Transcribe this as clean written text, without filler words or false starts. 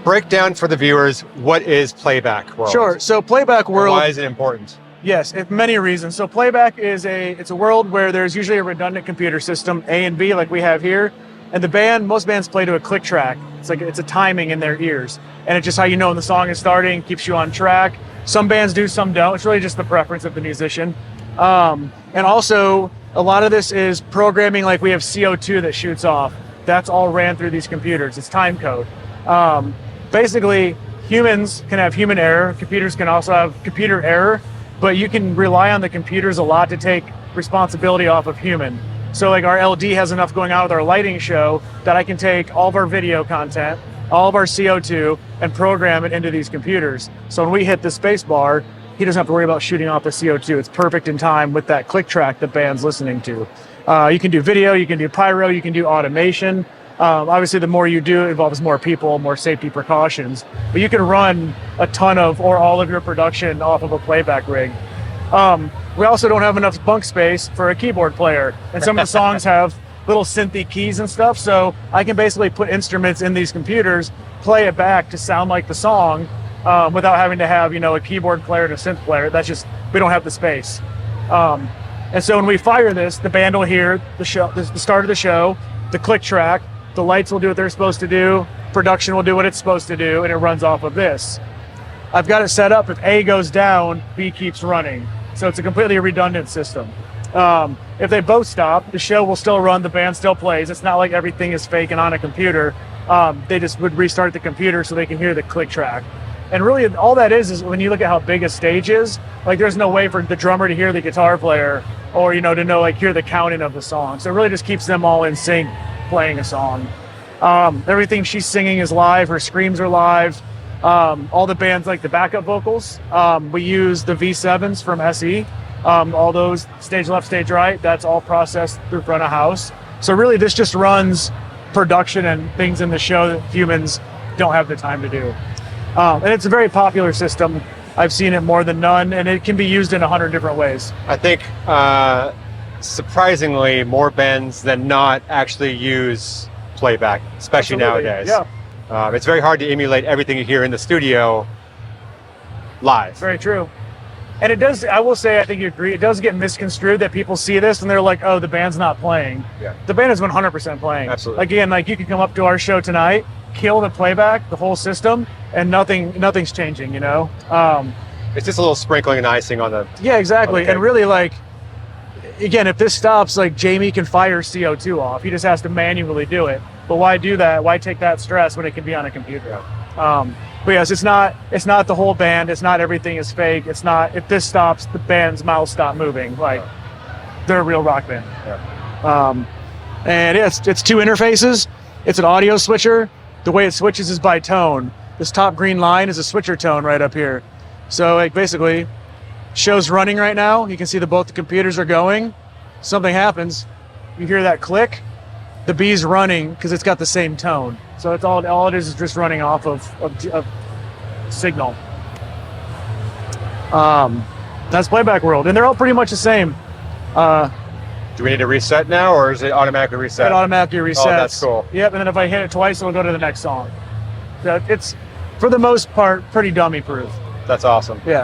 break down for the viewers, what is Playback World? Sure. So Playback World. And why is it important? Yes, many reasons. So Playback is it's a world where there's usually a redundant computer system, A and B, like we have here. And most bands play to a click track. It's a timing in their ears. And it's just how you know when the song is starting, keeps you on track. Some bands do, some don't. It's really just the preference of the musician. And also, a lot of this is programming, like we have CO2 that shoots off. That's all ran through these computers. It's time code. Basically, humans can have human error. Computers can also have computer error, but you can rely on the computers a lot to take responsibility off of human. So like our LD has enough going on with our lighting show that I can take all of our video content, all of our CO2, and program it into these computers. So when we hit the space bar, he doesn't have to worry about shooting off the CO2. It's perfect in time with that click track the band's listening to. You can do video, you can do pyro, you can do automation. Obviously, the more you do, it involves more people, more safety precautions. But you can run a ton of or all of your production off of a playback rig. We also don't have enough bunk space for a keyboard player. And some of the songs have little synthy keys and stuff. So I can basically put instruments in these computers, play it back to sound like the song without having to have, a keyboard player and a synth player. That's just, we don't have the space. And so when we fire this, the band will hear the start of the show, the click track, the lights will do what they're supposed to do, production will do what it's supposed to do, and it runs off of this. I've got it set up, if A goes down, B keeps running. So it's a completely redundant system. If they both stop, the show will still run, the band still plays. It's not like everything is fake and on a computer. They just would restart the computer so they can hear the click track. And really all that is when you look at how big a stage is, like there's no way for the drummer to hear the guitar player or, to know, like hear the counting of the song. So it really just keeps them all in sync playing a song. Everything she's singing is live, her screams are live. All the bands like the backup vocals, we use the V7s from SE. All those stage left, stage right, that's all processed through front of house. So really this just runs production and things in the show that humans don't have the time to do. And it's a very popular system. I've seen it more than none, and it can be used in 100 different ways. I think surprisingly more bands than not actually use Playback, especially Absolutely. Nowadays. Yeah. It's very hard to emulate everything you hear in the studio live. Very true. And it does, I will say, I think you agree, it does get misconstrued that people see this and they're like, oh, the band's not playing. Yeah. The band is 100% playing. Absolutely. Again, like you can come up to our show tonight, kill the playback, the whole system, and nothing's changing, It's just a little sprinkling and icing on the... Yeah, exactly. Okay. And really, like, again, if this stops, like Jamie can fire CO2 off. He just has to manually do it. But why do that? Why take that stress when it can be on a computer? But yes, it's not the whole band. It's not everything is fake. It's not, if this stops, the band's mouths stop moving. Like, they're a real rock band. Yeah. And it's two interfaces. It's an audio switcher. The way it switches is by tone. This top green line is a switcher tone right up here. So like basically, show's running right now. You can see that both the computers are going. Something happens. You hear that click. The B's running because it's got the same tone. So it's all it is just running off of signal. That's Playback World, and they're all pretty much the same. Do we need to reset now, or is it automatically reset? It automatically resets. Oh, that's cool. Yep, and then if I hit it twice, it'll go to the next song. So it's, for the most part, pretty dummy proof. That's awesome. Yeah.